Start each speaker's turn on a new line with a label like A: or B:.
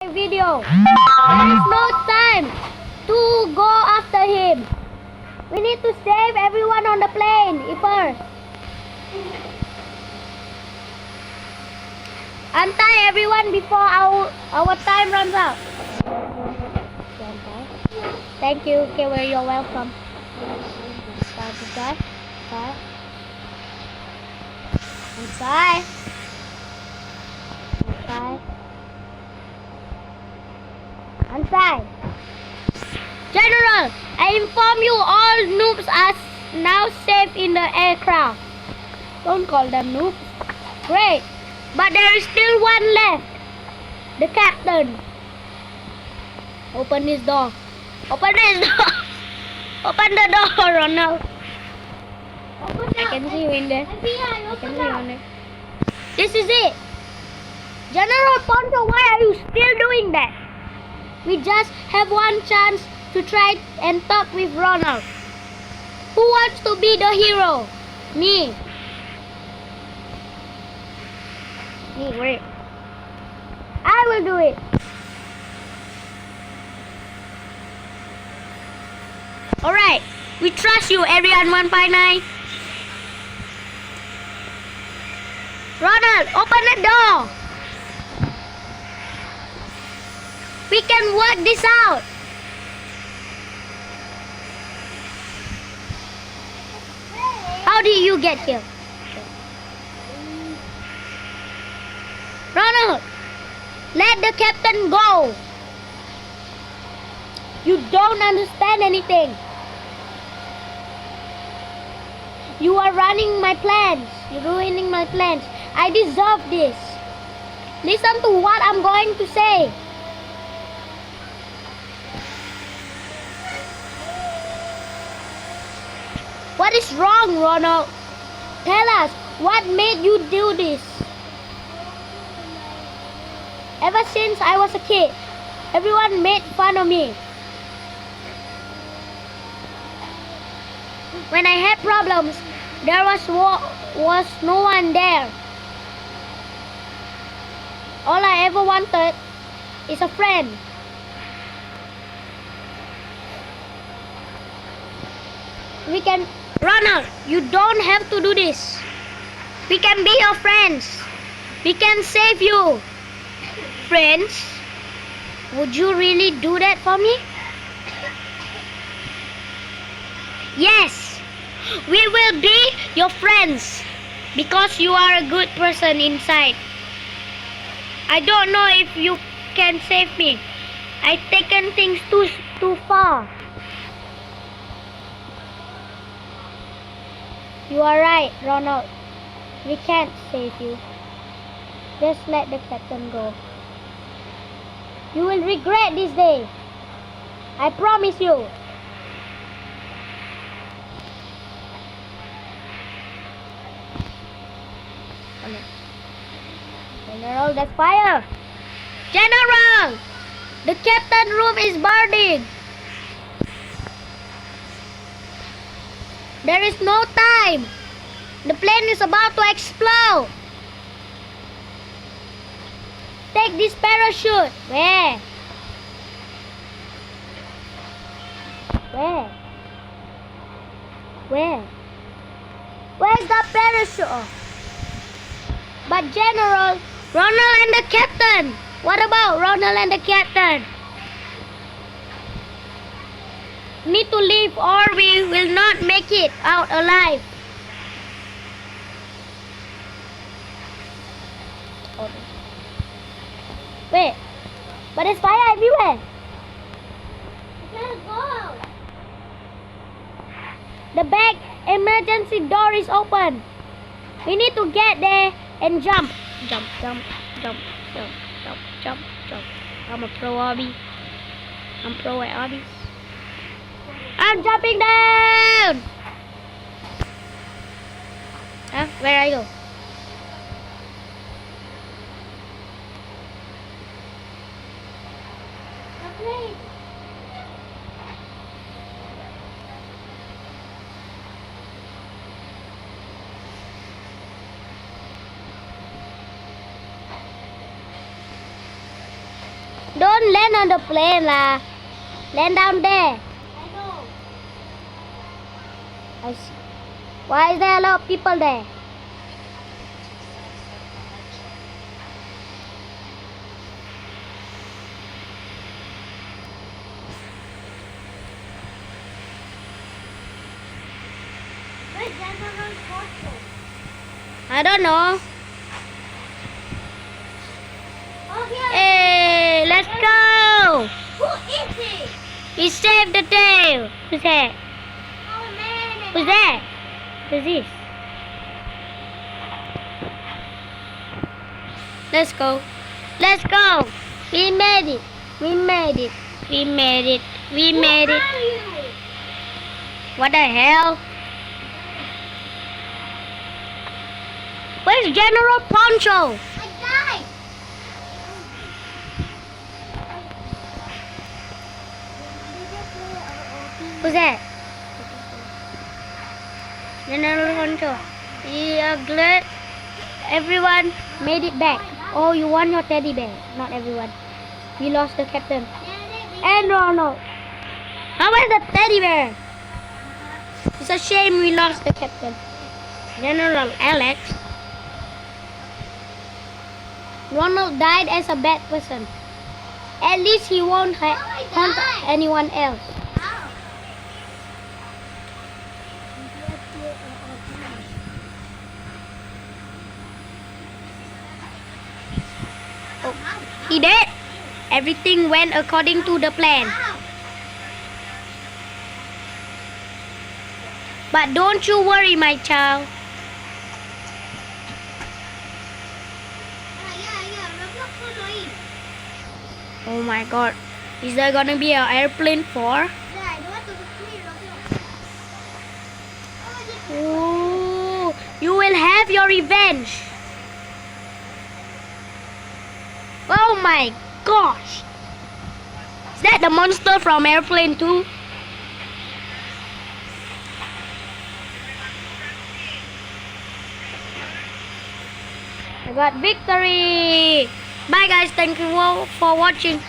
A: video. There is no time to go after him. We need to save everyone on the plane first. Untie everyone before our time runs out. Thank you. Okay, well, you're welcome. Inside. General, I inform you all noobs are now safe in the aircraft. Don't call them noobs. Great. But there is still one left. The captain. Open his door. Open his door. Open the door, Ronald. I can see you in there. I can see you in there. This is it. General Poncho, why are you still doing that? We just have one chance to try and talk with Ronald. Who wants to be the hero? Me. Wait. I will do it. Alright. We trust you, Arian 159. Ronald, open the door. We can work this out. How did you get here? Ronald, let the captain go. You don't understand anything. You are running my plans. You're ruining my plans. I deserve this. Listen to what I'm going to say. What is wrong, Ronald? Tell us, what made you do this? Ever since I was a kid, everyone made fun of me. When I had problems, there was no one there. All I ever wanted is a friend. Ronald, you don't have to do this. We can be your friends. We can save you. Friends? Would you really do that for me? Yes, we will be your friends because you are a good person inside. I don't know if you can save me. I've taken things too far. You are right, Ronald. We can't save you. Just let the captain go. You will regret this day. I promise you. General, that's fire. General! The captain room is burning. There is no time. The plane is about to explode. Take this parachute. Where? Where's the parachute? Oh. But General, Ronald and the captain. What about Ronald and the captain? Need to leave or we will not make it out alive. Wait, but there's fire everywhere. Let's go. The back emergency door is open. We need to get there and jump. Jump. I'm a pro hobby. I'm pro at hobbies. I'm jumping down. Huh? Where are you? Don't land on the plane lah. Land down there. I see. Why is there a lot of people there? I don't know. Hey, let's go!
B: Who is it?
A: We saved the day. Who's that?
B: Oh man.
A: Who's that? Who's this? Let's go. Let's go. We made it. We made it. We made it. We made it.
B: Who are you?
A: What the hell? Where's General Poncho?
B: I died.
A: Who's that? General Poncho. We are glad everyone made it back. Oh, you want your teddy bear? Not everyone. We lost the captain. And Ronald. How is the teddy bear? It's a shame we lost the captain. General Alex. Ronald died as a bad person. At least he won't hunt anyone else. Oh, he did. Everything went according to the plan. But don't you worry, my child. Oh my god. Is there gonna be an airplane for? Oh, you will have your revenge. Oh my gosh. Is that the monster from Airplane 2? I got victory. Bye guys, thank you all for watching.